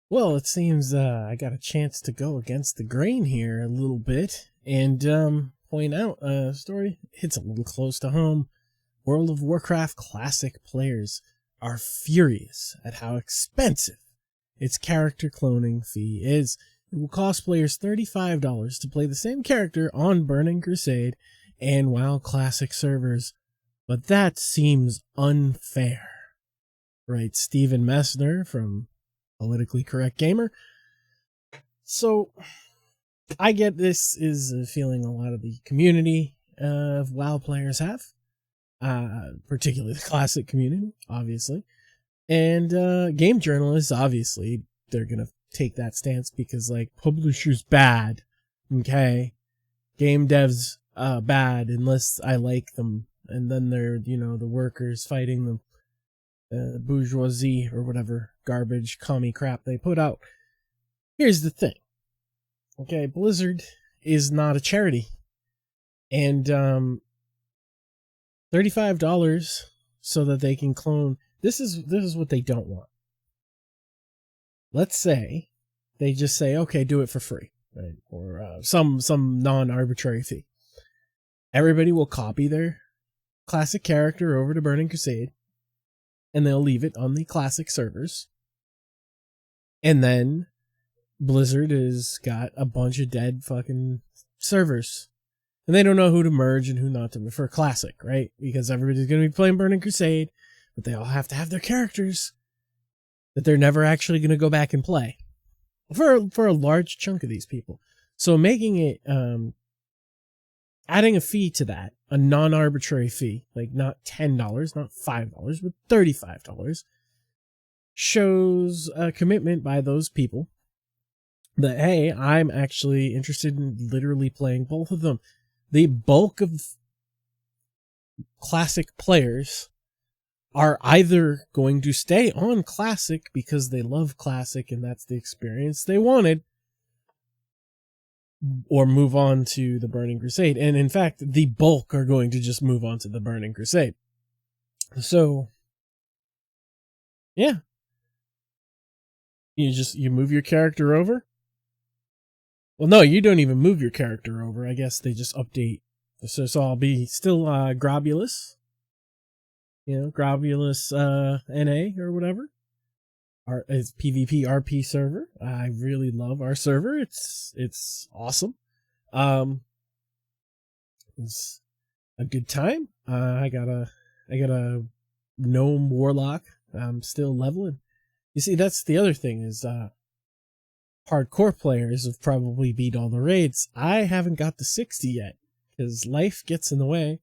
Well, it seems I got a chance to go against the grain here a little bit and point out a story hits a little close to home. World of Warcraft Classic players are furious at how expensive its character cloning fee is. It will cost players $35 to play the same character on Burning Crusade and WoW Classic servers, but that seems unfair, writes Steven Messner from Politically Correct Gamer. So I get this is a feeling a lot of the community of WoW players have, particularly the classic community, obviously. And game journalists, obviously, they're going to take that stance because, like, publishers bad, okay? Game devs bad unless I like them. And then they're, the workers fighting the bourgeoisie or whatever garbage commie crap they put out. Here's the thing. Okay, Blizzard is not a charity. And $35 so that they can clone. This is what they don't want. Let's say they just say, okay, do it for free, right? Or some non-arbitrary fee. Everybody will copy their classic character over to Burning Crusade, and they'll leave it on the classic servers. And then Blizzard has got a bunch of dead fucking servers. And they don't know who to merge and who not to for classic, right? Because everybody's going to be playing Burning Crusade, but they all have to have their characters that they're never actually going to go back and play for a large chunk of these people. So making it, adding a fee to that, a non-arbitrary fee, like not $10, not $5, but $35, shows a commitment by those people that, hey, I'm actually interested in literally playing both of them. The bulk of classic players are either going to stay on classic because they love classic and that's the experience they wanted, or move on to the Burning Crusade. And in fact, the bulk are going to just move on to the Burning Crusade. So, yeah. You move your character over. Well, no, you don't even move your character over. I guess they just update. So I'll be still Grobulus. Grobulus NA or whatever. It's PvP RP server. I really love our server. It's awesome. It's a good time. I got a gnome warlock. I'm still leveling. You see, that's the other thing is hardcore players have probably beat all the raids. I haven't got to 60 yet because life gets in the way,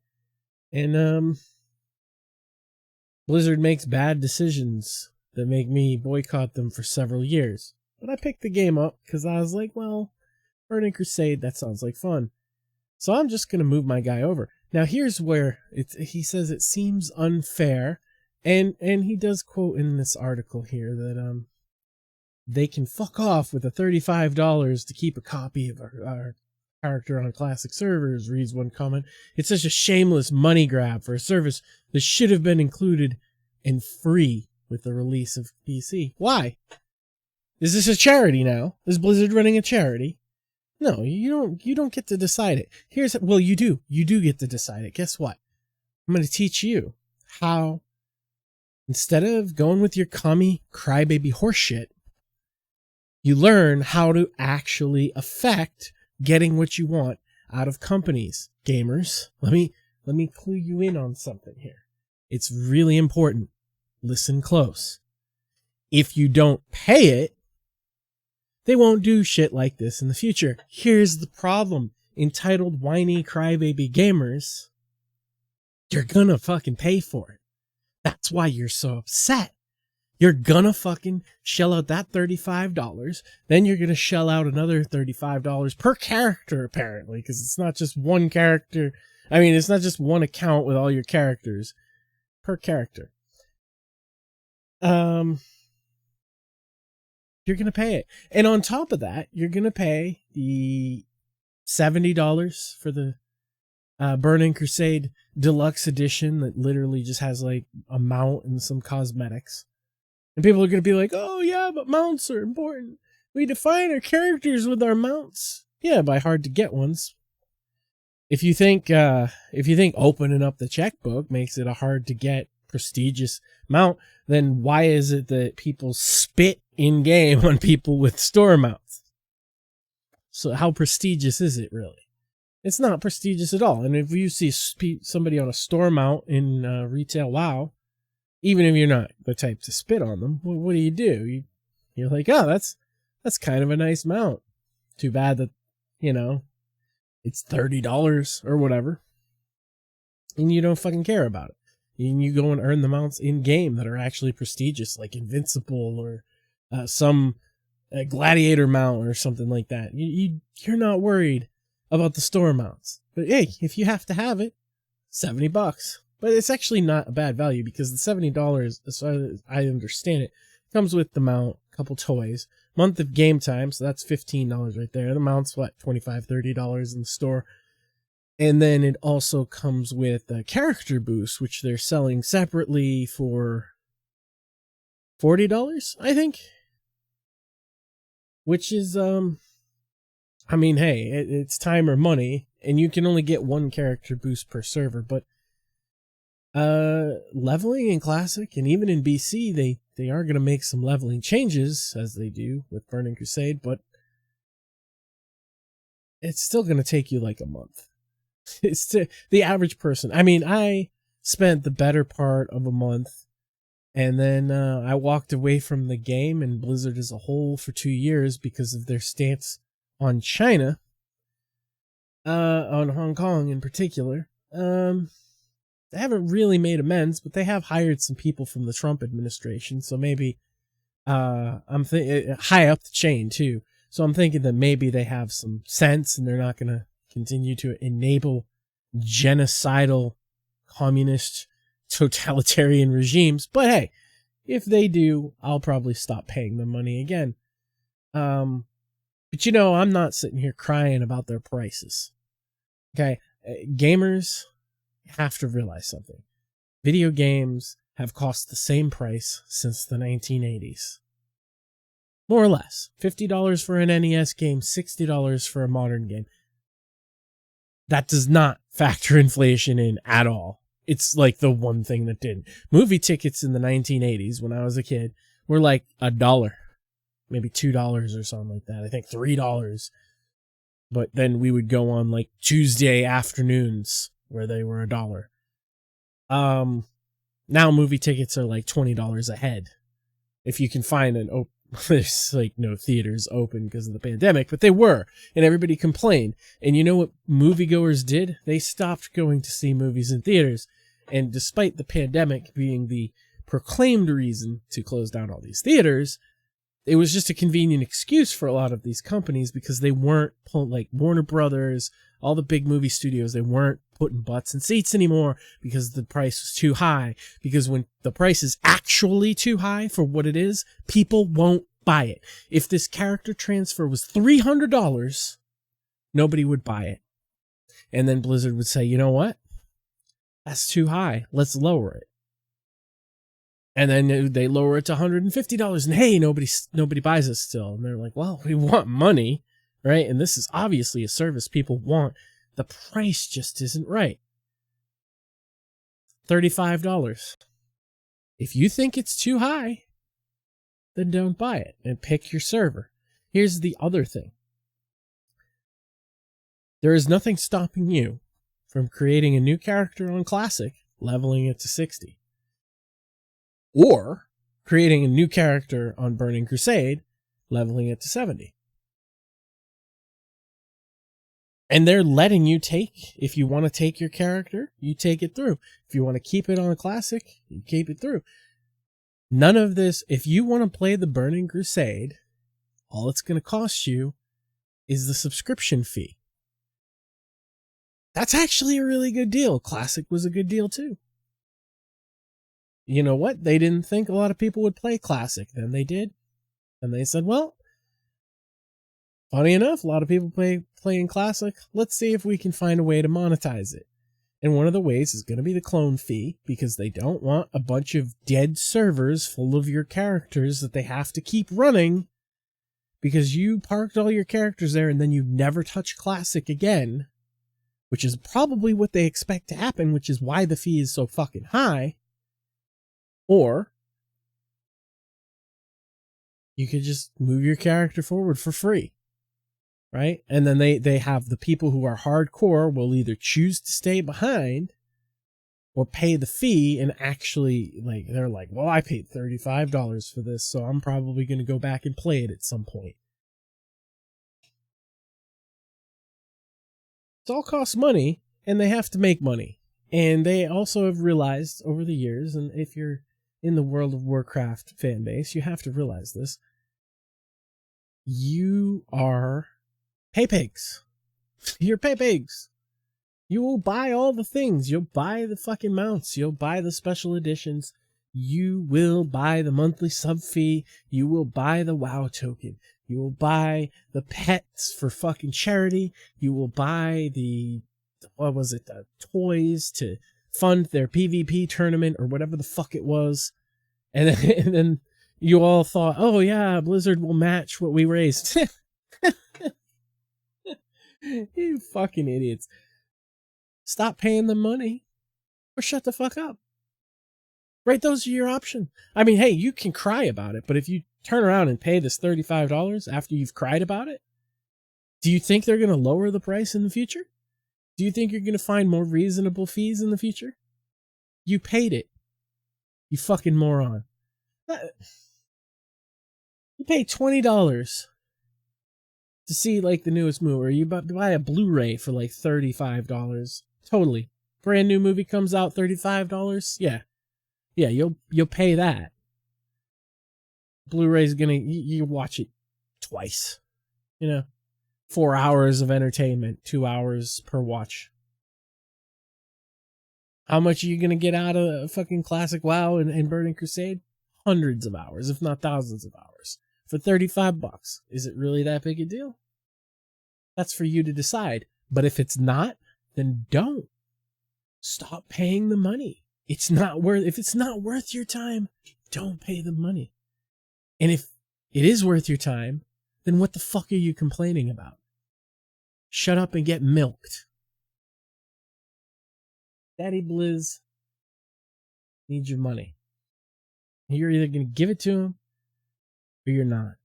and Blizzard makes bad decisions that make me boycott them for several years. But I picked the game up because I was like, well, Burning Crusade, that sounds like fun. So I'm just going to move my guy over. Now here's where he says it seems unfair, and he does quote in this article here that they can fuck off with the $35 to keep a copy of our character on classic servers, reads one comment. It's such a shameless money grab for a service that should have been included and free with the release of PC. Why? Is this a charity now? Is Blizzard running a charity? No, you don't get to decide it. Well, you do. You do get to decide it. Guess what? I'm going to teach you how, instead of going with your commie crybaby horseshit, you learn how to actually affect getting what you want out of companies. Gamers, let me clue you in on something here. It's really important. Listen close. If you don't pay it, they won't do shit like this in the future. Here's the problem. Entitled whiny crybaby gamers, you're gonna fucking pay for it. That's why you're so upset. You're gonna fucking shell out that $35. Then you're gonna shell out another $35 per character, apparently, because it's not just one character. I mean, it's not just one account with all your characters. Per character. You're gonna pay it. And on top of that, you're gonna pay the $70 for the Burning Crusade Deluxe Edition that literally just has like a mount and some cosmetics. And people are going to be like, oh yeah, but mounts are important. We define our characters with our mounts. Yeah, by hard to get ones. If you think opening up the checkbook makes it a hard to get prestigious mount, then why is it that people spit in game on people with store mounts? So how prestigious is it really? It's not prestigious at all. And if you see somebody on a store mount in retail WoW, even if you're not the type to spit on them, what do? You're like, oh, that's kind of a nice mount. Too bad that, it's $30 or whatever. And you don't fucking care about it. And you go and earn the mounts in game that are actually prestigious, like Invincible or some gladiator mount or something like that. You're not worried about the store mounts. But hey, if you have to have it, $70. But it's actually not a bad value because the $70, as far as I understand it, comes with the mount, a couple toys, month of game time, so that's $15 right there. The mount's what, $25, $30 in the store. And then it also comes with a character boost, which they're selling separately for $40, I think. Which is, I mean, hey, it's time or money, and you can only get one character boost per server, but leveling in Classic and even in BC, they are going to make some leveling changes, as they do with Burning Crusade, but it's still going to take you like a month. It's the average person. I mean, I spent the better part of a month, and then I walked away from the game and Blizzard as a whole for 2 years because of their stance on China, on Hong Kong in particular. They haven't really made amends, but they have hired some people from the Trump administration, so maybe I'm high up the chain too. So I'm thinking that maybe they have some sense and they're not going to continue to enable genocidal, communist, totalitarian regimes. But hey, if they do, I'll probably stop paying them money again. But I'm not sitting here crying about their prices. Okay, gamers have to realize something. Video games have cost the same price since the 1980s. More or less. $50 for an NES game, $60 for a modern game. That does not factor inflation in at all. It's like the one thing that didn't. Movie tickets in the 1980s, when I was a kid, were like $1, maybe $2 or something like that. I think $3. But then we would go on like Tuesday afternoons where they were $1. Now movie tickets are like $20 a head. If you can find there's like no theaters open because of the pandemic, but they were, and everybody complained. And you know what moviegoers did? They stopped going to see movies in theaters. And despite the pandemic being the proclaimed reason to close down all these theaters, it was just a convenient excuse for a lot of these companies because they weren't like Warner Brothers, all the big movie studios, they weren't putting butts in seats anymore because the price was too high. Because when the price is actually too high for what it is, people won't buy it. If this character transfer was $300, nobody would buy it. And then Blizzard would say, you know what? That's too high. Let's lower it. And then they lower it to $150, and hey, nobody buys it still. And they're like, well, we want money, right? And this is obviously a service people want. The price just isn't right. $35. If you think it's too high, then don't buy it and pick your server. Here's the other thing. There is nothing stopping you from creating a new character on Classic, leveling it to 60. Or creating a new character on Burning Crusade, leveling it to 70. And they're letting you if you want to take your character, you take it through. If you want to keep it on a Classic, you keep it through. None of this, if you want to play the Burning Crusade, all it's going to cost you is the subscription fee. That's actually a really good deal. Classic was a good deal too. You know what? They didn't think a lot of people would play Classic. Then they did. And they said, well, funny enough, a lot of people playing Classic. Let's see if we can find a way to monetize it. And one of the ways is going to be the clone fee, because they don't want a bunch of dead servers full of your characters that they have to keep running because you parked all your characters there and then you never touch Classic again, which is probably what they expect to happen, which is why the fee is so fucking high. Or you could just move your character forward for free, right? And then they have the people who are hardcore will either choose to stay behind or pay the fee and actually, like, they're like, well, I paid $35 for this, so I'm probably going to go back and play it at some point. It all costs money, and they have to make money. And they also have realized over the years, and if you're in the World of Warcraft fan base, you have to realize this. You are pay pigs. You're pay pigs. You will buy all the things. You'll buy the fucking mounts. You'll buy the special editions. You will buy the monthly sub fee. You will buy the WoW token. You will buy the pets for fucking charity. You will buy the toys to fund their PvP tournament or whatever the fuck it was. And then you all thought, oh yeah, Blizzard will match what we raised. You fucking idiots. Stop paying them money or shut the fuck up. Right, those are your options. I mean, hey, you can cry about it, but if you turn around and pay this $35 after you've cried about it, do you think they're going to lower the price in the future? Do you think you're going to find more reasonable fees in the future? You paid it. You fucking moron. You pay $20 to see, like, the newest movie, or you buy a Blu-ray for, like, $35. Totally. Brand new movie comes out, $35? Yeah. Yeah, you'll pay that. Blu-ray's gonna, you watch it twice. 4 hours of entertainment, 2 hours per watch. How much are you gonna get out of a fucking classic WoW and Burning Crusade? Hundreds of hours, if not thousands of hours. For $35. Is it really that big a deal? That's for you to decide. But if it's not, then don't. Stop paying the money. If it's not worth your time, don't pay the money. And if it is worth your time, then what the fuck are you complaining about? Shut up and get milked. Daddy Blizz needs your money. You're either going to give it to him or you're not.